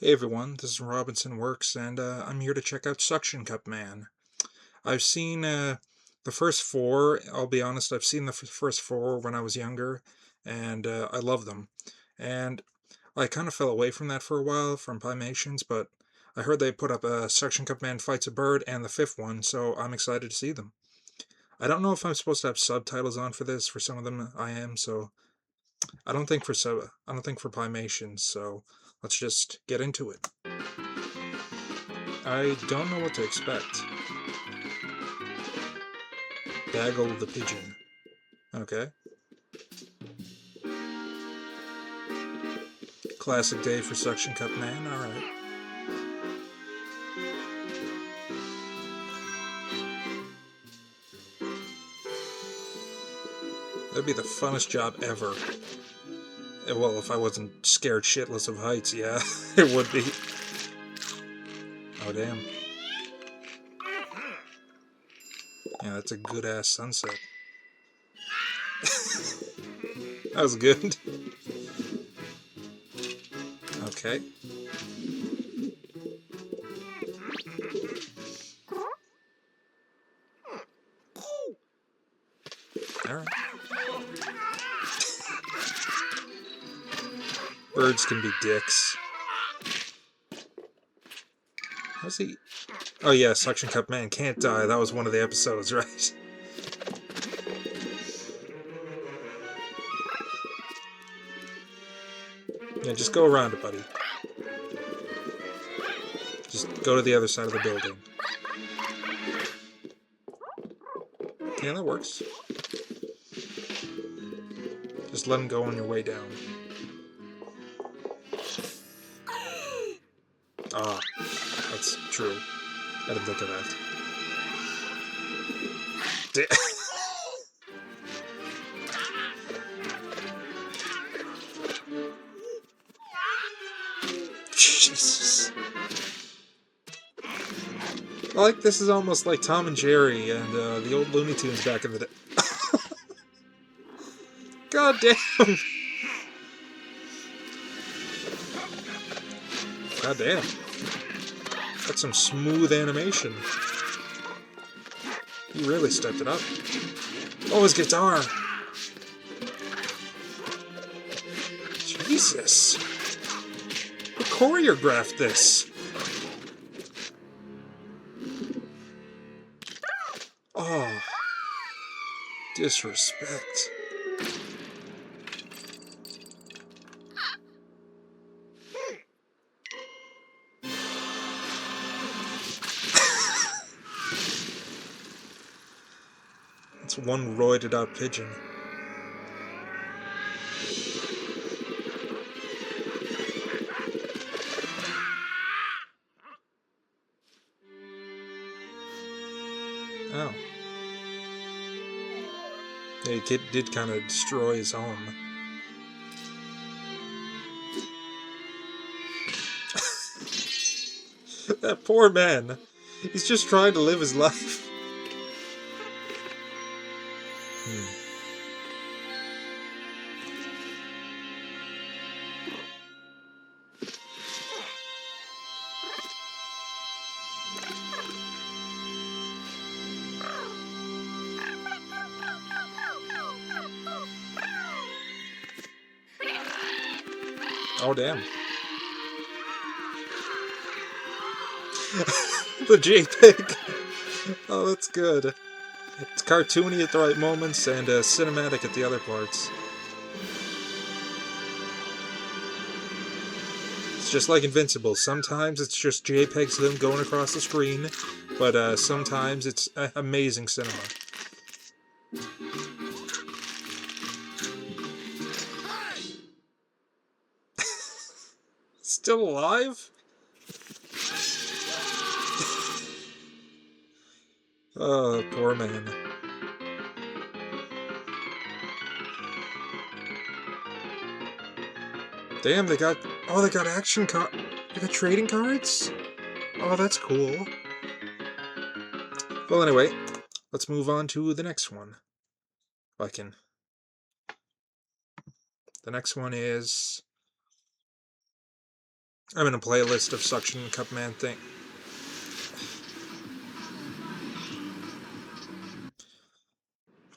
Hey everyone, this is Robinson Works, and I'm here to check out Suction Cup Man. I've seen the first four. I'll be honest, I've seen the first four when I was younger, and I love them. And I kind of fell away from that for a while, from Pymations, but I heard they put up a Suction Cup Man Fights a Bird and the fifth one, so I'm excited to see them. I don't know if I'm supposed to have subtitles on for this. For some of them, I am, so I don't think for Pymations. So let's just get into it. I don't know what to expect. Bagel the pigeon. Okay. Classic day for Suction Cup Man. Alright. That'd be the funnest job ever. Well, if I wasn't scared shitless of heights, yeah, it would be. Oh, damn. Yeah, that's a good ass sunset. That was good. Okay. Alright. Birds can be dicks. How's he? Oh, yeah, Suction Cup Man can't die. That was one of the episodes, right? Yeah, just go around it, buddy. Just go to the other side of the building. Yeah, that works. Just let him go on your way down. Ah, that's true. I didn't think of that. Jesus. Like, this is almost like Tom and Jerry and the old Looney Tunes back in the day. God damn! God damn. That's some smooth animation. He really stepped it up. Oh, his guitar! Jesus! Who choreographed this? Oh, disrespect. It's one roided out pigeon. Oh. Yeah, he did kind of destroy his home. That poor man. He's just trying to live his life. Hmm. Oh, damn. The JPEG. Oh, that's good. It's cartoony at the right moments and cinematic at the other parts. It's just like Invincible. Sometimes it's just JPEGs of them going across the screen, but sometimes it's amazing cinema. Still alive? Oh, poor man. Damn, they got... Oh, they got action card... They got trading cards? Oh, that's cool. Well, anyway, let's move on to the next one. If I can... The next one is... I'm in a playlist of Suction Cup Man thing.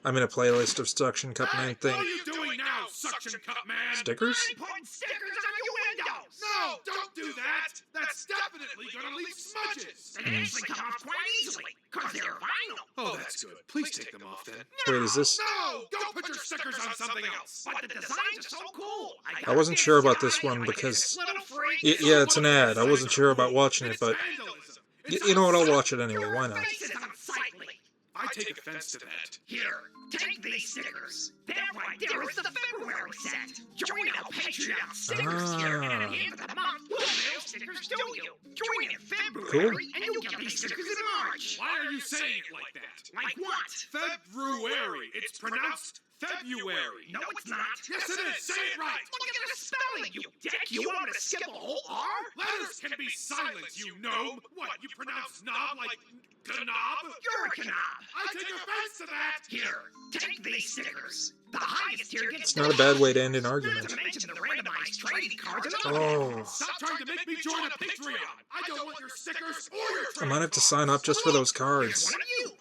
I'm in a playlist of Suction Cup Man thing. What are you doing now, Suction Cup Man? Stickers? I'm putting stickers on your windows! No, don't do that! That's definitely gonna leave smudges! They actually come off quite easily, because they're vinyl. Oh, that's good. Please take them off then. Wait, is this... No! Don't put your stickers on something else! But the designs are so cool. I wasn't sure about this one because... Yeah, it's an ad. I wasn't sure about watching it, but... You know what, I'll watch it anyway, why not? This is unsightly. I take offense to that. Here, take these stickers. That right there is the February set. Join our Patreon stickers here, and at the end of the month, we'll mail stickers to you. Join in February, and you'll get these stickers in March. Why are you saying it like that? Like what? February. It's pronounced February. No, it's not. Yes, it is. Say it right. Look at the spelling, you dick. You want me to skip a whole R? Letters can be silent, you gnome. What, you pronounce knob like knob? You're a knob. I take offense to that. Here, take these stickers. The highest tier gets... It's not a bad way to end an argument. Not to mention the randomized trading cards and Oh. Stop trying to make me join a Patreon. I don't want your stickers or your I might have to sign up just for those cards. one of you.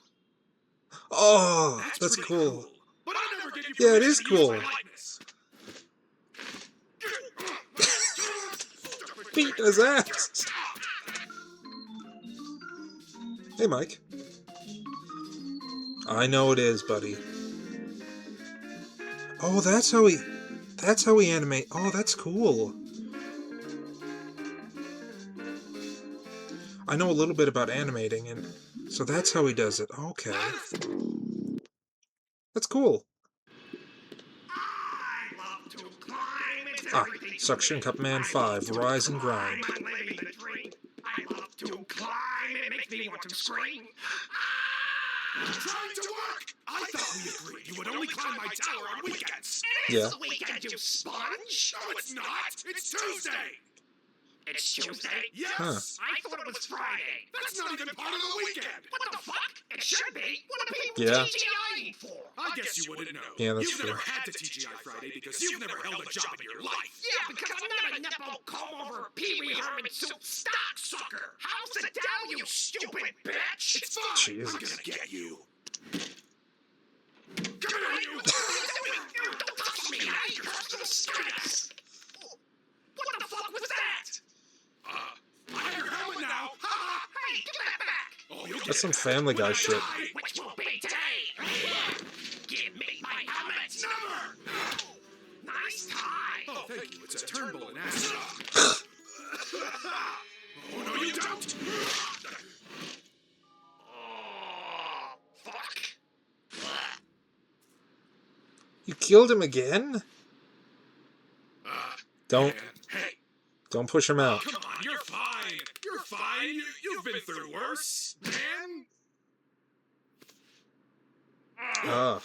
Oh, that's pretty cool. But I never gave you Yeah, it permission is to use cool. my likeness. Beat his ass. Hey, Mike. I know it is, buddy. Oh, that's how he animate. Oh, that's cool. I know a little bit about animating, and so that's how he does it. Okay. That's cool. I love to climb. It's Ah, everything to Suction me. Cup Man 5, Rise and Grind. I'm living the dream. I love to climb. It makes me want to scream. Trying to work! I thought we agreed you would only climb my tower on weekends. It is Yeah. the weekend, you sponge. No, it's not! It's Tuesday! It's Tuesday. Yes! Huh. I thought it was Friday. That's not even part of the weekend! What the fuck? It should be. What are people Yeah. TGIing for? I guess you wouldn't know. Yeah, that's You've never true. had to TGI Friday because you've never held a job in your life. Yeah, because I'm not a Nepo comb-over Pee-wee Herman soup stock sucker. I'll sit down, you stupid bitch. It's fine! Jesus. I'm gonna get you. Come here, you! Don't touch me! I ain't personal status! What the fuck was that? I have your helmet now! Ha ha! Hey, give that back! Oh, you'll get That's some it back Family when Guy I shit. die. Which will be today. Give me my helmet! Never! Nice tie! Oh, thank you. It's a Turnbull and acid. Oh, no, you don't! Oh, fuck. You killed him again? Don't Man, hey, don't push him out. come on, you're fine. You're fine. You've been through worse, man. Ah.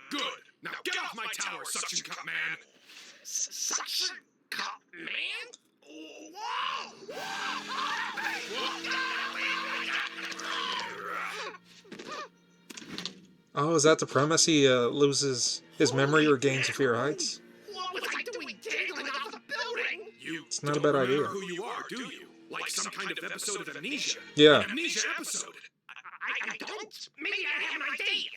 Good. Now get off my tower, Suction Cup Man. Suction cup, man? Whoa! Oh, is that the premise? He loses his memory or gains a fear of heights? What was I doing dangling off the building? It's not a bad idea. Who you are, do you? Like some kind of episode of Amnesia. Yeah. An Amnesia episode. I don't. Maybe I have an idea.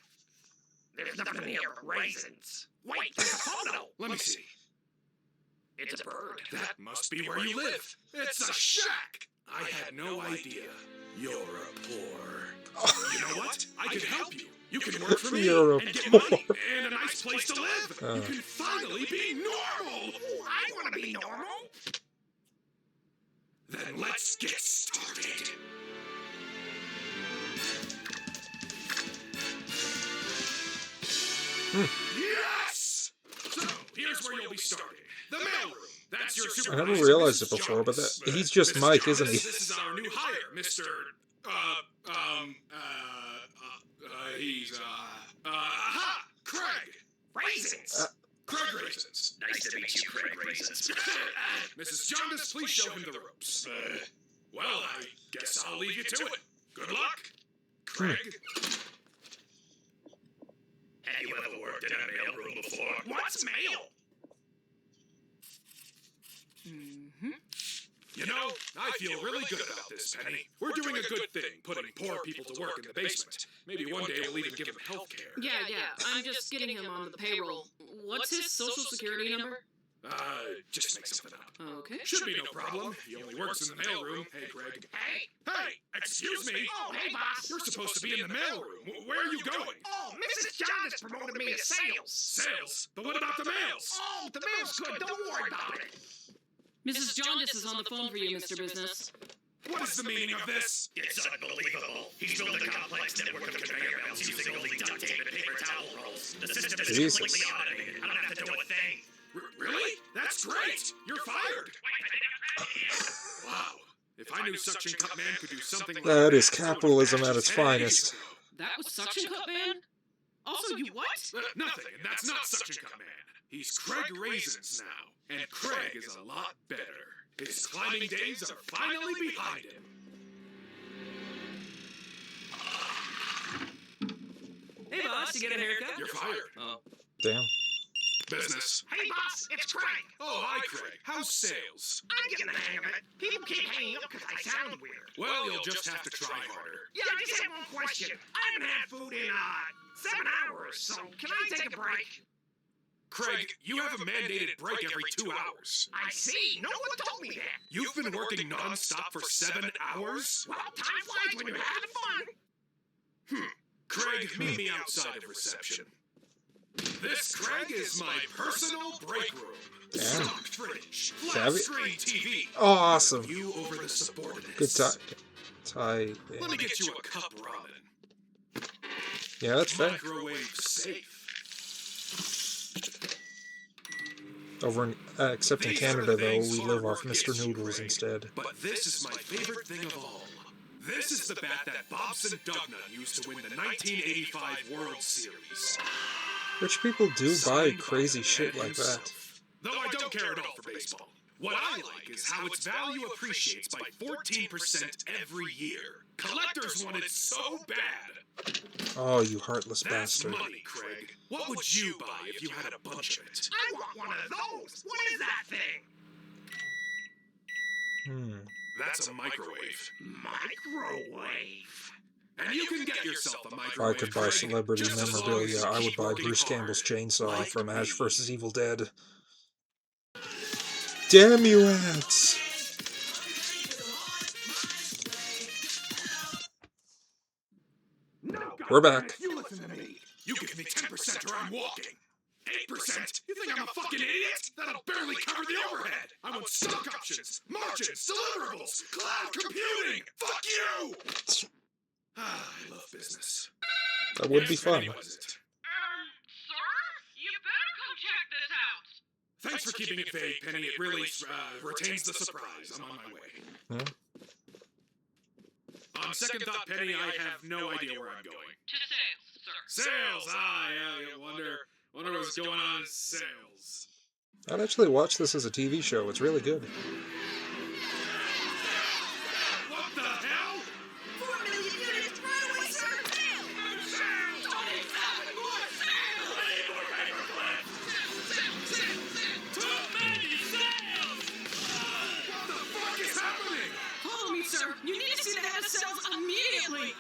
There's nothing here but raisins. Wait, there's a photo. Let me see. It's a bird. That must be where you live. It's a shack. I had no idea. You're a poor. You know what? I could help you. You can work for me You're a and get poor. money and a nice place to live. You can finally be normal. Oh, I want to be normal. Then let's get started. Yes! So, here's where you'll be starting. The mailroom. That's your I supervisor. never realized it Mrs. before, but Jarvis. he's just Mrs. Mike, Jarvis, isn't he? This is our new hire, Mr. Aha! Craig! Raisins. Craig Raisins. Nice to meet you, Craig Raisins. Mrs. Jarvis, please show him the ropes. Well, I guess I'll leave you to it. Good luck, Craig. Have you ever worked in a mailroom before? What's mail? You know, I feel really good about this, Penny. We're doing a good thing, putting poor people to work in the basement. Maybe one day we'll even give them health care. Yeah, I'm just getting him on the payroll. What's his social security number? Just make something up. Okay. Should be no problem. He only works in the mailroom. Hey, Craig. Hey! Hey, excuse me! Oh, hey, boss! You're supposed to be in the mailroom. Where are you going? Oh, Mrs. Jarvis promoted me to sales! Sales? But what about the mails? Oh, the mail's good, don't worry about it! Mrs. Jaundice is on the phone for you, Mr. Business. What is the meaning of this? It's unbelievable. He's built a complex network of conveyor belts using only duct tape and paper towel rolls. The system is Jesus. completely automated. I don't have to do a thing. Really? That's great! You're fired! Wow. If I knew Suction Cup Man could do something like That is I would've capitalism bashed at his its head finest. ages ago. That was Suction Cup Man? Also, you what? Nothing, and that's not Suction Cup Man. He's Craig Raisins now, and Craig is a lot better. His climbing days are finally behind him. Hey, boss, you get a haircut? You're fired. Oh. Damn. Business. Hey, boss, it's Craig. Oh, hi, Craig. How's sales? I'm getting the hang of it. People keep hanging up because I sound weird. Well, you'll just have to try harder. Yeah, I just have one question. I haven't had food in, 7 hours, so can I take a break? Craig, you have a mandated break every 2 hours. I see. No one told me that. You've been working non-stop for 7 hours? Well, time flies when you're having fun. Craig, meet me outside of reception. This, Craig, is my personal break room. Damn. Stocked fridge, flat Savvy. screen TV. Awesome. You over the subordinates. Good tie. Let me get you a cup ramen. Yeah, that's fair. Microwave safe. Over in, except in These are Canada, the though, things we hard live work off Mr. gets you, Noodles Craig. instead. But this is my favorite thing of all. This is the bat that Bobson Dugnut used to win the 1985 World Series. Rich people do buy Signed by crazy the shit man like that. himself. Though I don't care at all for baseball. What I like is how its value appreciates by 14% every year. Collectors want it so bad. Oh, you heartless That's bastard. money, Craig. What would you buy if you had a bunch of it? I want one of those. What is that thing? That's a microwave. Microwave. And you can get yourself a If I microwave, could buy Craig, celebrity just as long as memorabilia, you I would keep buy working Bruce hard. Campbell's chainsaw Like from Ash me. vs. Evil Dead. Damn you, ants! No, We're back. You listen to me. You give me 10% or I'm walking. 8%? You think I'm a fucking idiot? That'll barely cover the overhead. I want stock options, margins, deliverables, cloud computing. Fuck you! I love business. That would be Yes, fun. Penny, was it? Sir? You better come check this out. Thanks for keeping it vague, Penny. It really retains the surprise. I'm on my way. Yeah. On second thought, Penny, I have no idea where I'm going. To sales, sir. Sales! Yeah, wonder what's going on in sales. I'd actually watch this as a TV show. It's really good. What the hell? 4 million units right away, sir. What the fuck is happening? Follow me, sir. You need to see the head of sales immediately.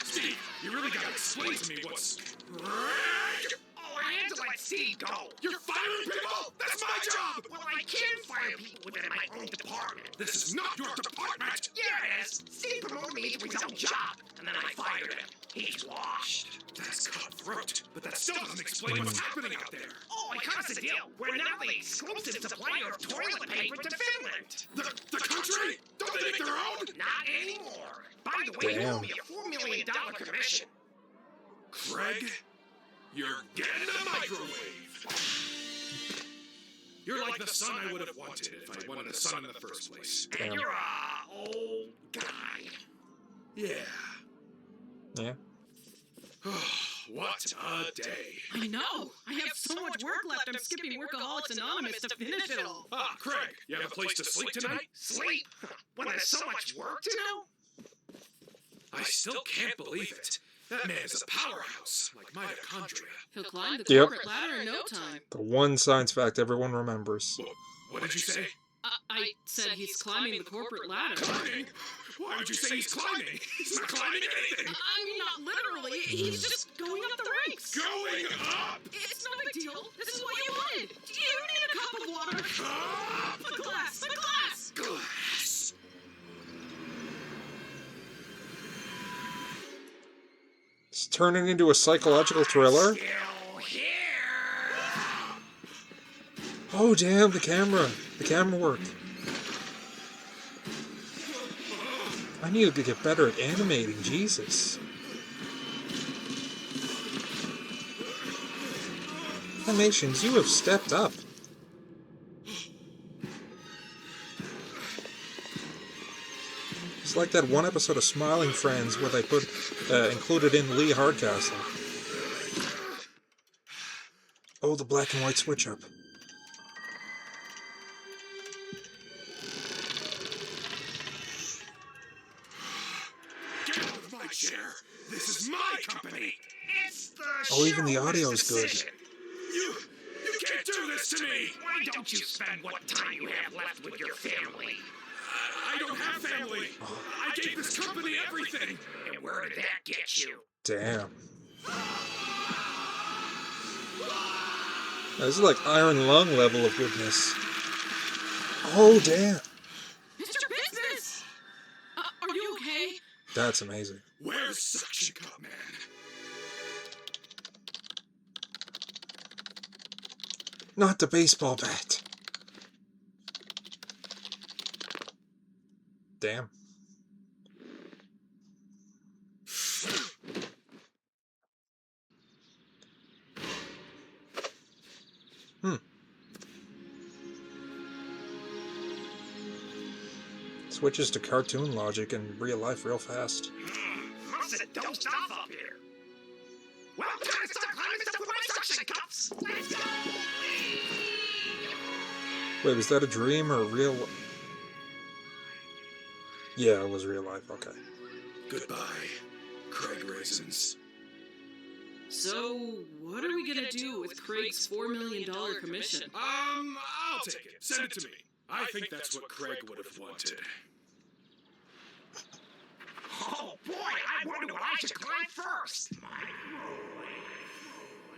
Steve, you really gotta explain to me what's... Oh, I had to let Steve go. You're firing people? That's my job! Well, I can fire people within my own department. This is not your department! Yeah, it is. Steve promoted me to his own job, and then I fired him. He's washed. That's cutthroat, but that still doesn't explain what's happening out there. Oh, it comes a deal. We're now the exclusive supplier of toilet paper to Finland. The country? Don't they make their own? Not anymore. By the way, you owe me a $4 million commission. Craig, you're getting a microwave. You're like the son I would have wanted if I wanted a son in the first place. And you're a old guy. Yeah. Yeah. What a day. I know. I have so much work left. I'm skipping Workaholics Anonymous to finish it all. Ah, Craig, you have a place to sleep tonight? Sleep? When there's so much work to do? I still can't believe it. That man is a powerhouse, like mitochondria. He'll climb the Yep. corporate ladder in no time. The one science fact everyone remembers. What did you say? I said he's climbing the corporate ladder. Climbing? Why would you say he's climbing? He's not climbing anything! I mean, not literally. He's just going up the ranks. Going up! It's no big deal. This is what you wanted. You need a cup of water. Up! A glass. A glass. Glass! It's turning into a psychological thriller. Still here. Oh damn, the camera work. I need to get better at animating, Jesus. Animations, you have stepped up. It's like that one episode of Smiling Friends where they put included in Lee Hardcastle. Oh, the black and white switch up. Get out of my chair! This is my company! It's the Oh, even the showman's audio's good. decision. You can't do this to me! Why don't you spend what time you have left with your family? I don't have family! I gave this company everything! And where did that get you? Damn. This is like Iron Lung level of goodness. Oh, damn. Mr. Business! Are you okay? That's amazing. Where's Suction Cup Man? Not the baseball bat. Damn. Switches to cartoon logic in real life real fast. Must have dozed off up here. Well, time to start climbing stuff with my suction cups. Let's go. Wait, was that a dream or real? Yeah, it was real life. Okay. Goodbye, Craig Raisins. So, what are we gonna do with Craig's $4 million commission? I'll take it. Send it to me. I think that's what Craig would have wanted. Oh boy, I wonder what I should climb first.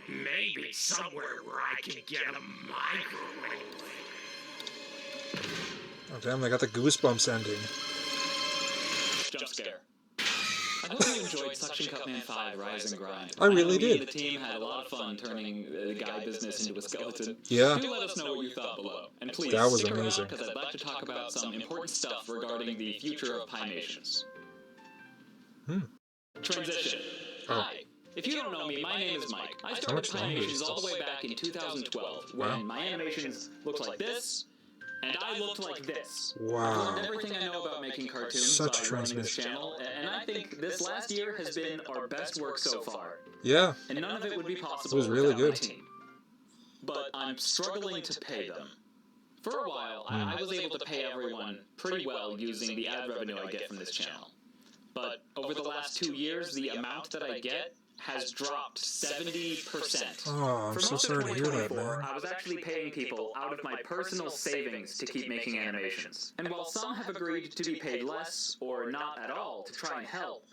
Maybe somewhere where I can get a microwave. Oh damn, they got the Goosebumps ending. Jump scare. I hope you enjoyed Suction Cup Man 5 Rise and Grind. I really know me did. and the team had a lot of fun turning the guy business into a skeleton. Yeah. Do let us know what you thought below. And please That was stick amazing. because I'd like to talk about some important stuff regarding the future of Pimations. Transition. Oh. Hi. If you don't know me, my name is Mike. I started much longer is Pimations all the way back in 2012 when Wow. my animations looked like this, and I looked like this. I've Wow. learned everything I know about making cartoons Such by running this transmission. channel, and I think this last year has been our best work so far. Yeah. And none of it would be possible It was really without my good. team. But I'm struggling to pay them. For a while, I was able to pay everyone pretty well using the ad revenue I get from this channel. But over the last 2 years, the amount that I get has dropped 70%. Oh, I'm For so most of sorry to hear that, 2024, man. I was actually paying people out of my personal savings to keep making animations. And while some have agreed to be paid less, or not at all, to try and help,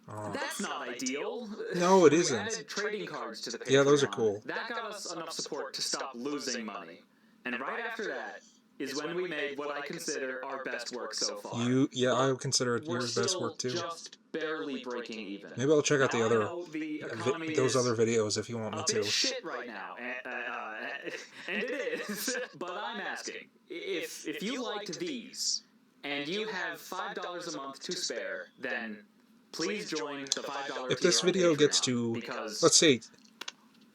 Oh. that's not ideal. No, it We isn't. added trading cards to the Patreon. Yeah, those are cool. That got us enough support to stop losing money. And right after that is when we made what I consider our best work so far. Yeah, I would consider it We're your best still work too. just barely breaking even. Maybe I'll check out the Now, I other, know the economy those is other videos if you want me a to. bit shit right now, and it is. But I'm asking, if you liked these and you have $5 a month to spare, then please join the $5 If this tier on video gets Patreon, to, because let's say,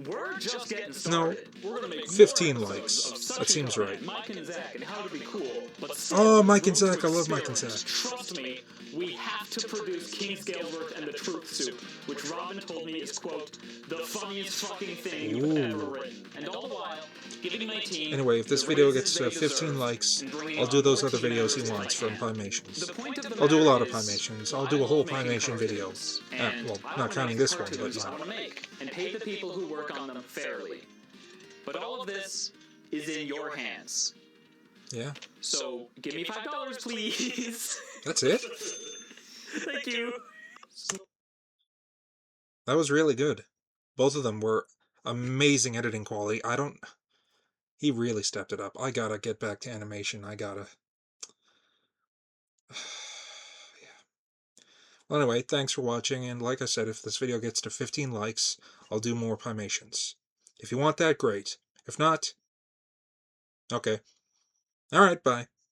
we're just getting no, started. We're gonna make 15 more likes. episodes of That Suction seems Cup, right. Mike and Zach, and how to be cool. But Oh, Mike and room to Zach, I love Mike and experiment. Zach. Trust me, we have to produce King Scalesworth and the Truth Soup, which Robin told me is, quote, the funniest fucking thing you've ever written. And all the while, giving my team Anyway, if this the video raises gets they 15 deserve, likes, and bringing I'll on do those more other team videos he members wants if I from can. Pimations. The point of the I'll do a lot of matter is, Pimations. I'll I do a love whole making Pimation video. cartoons, Well, and I not wanna counting make this the one, but cartoons you I know. want to make, and pay the people who work on them fairly. But all of this is in your hands. Yeah. So give me $5, please. That's it? Thank you. That was really good. Both of them were amazing editing quality. He really stepped it up. I gotta get back to animation. I gotta... yeah. Well, anyway, thanks for watching, and like I said, if this video gets to 15 likes, I'll do more Pimations. If you want that, great. If not, okay. Alright, bye.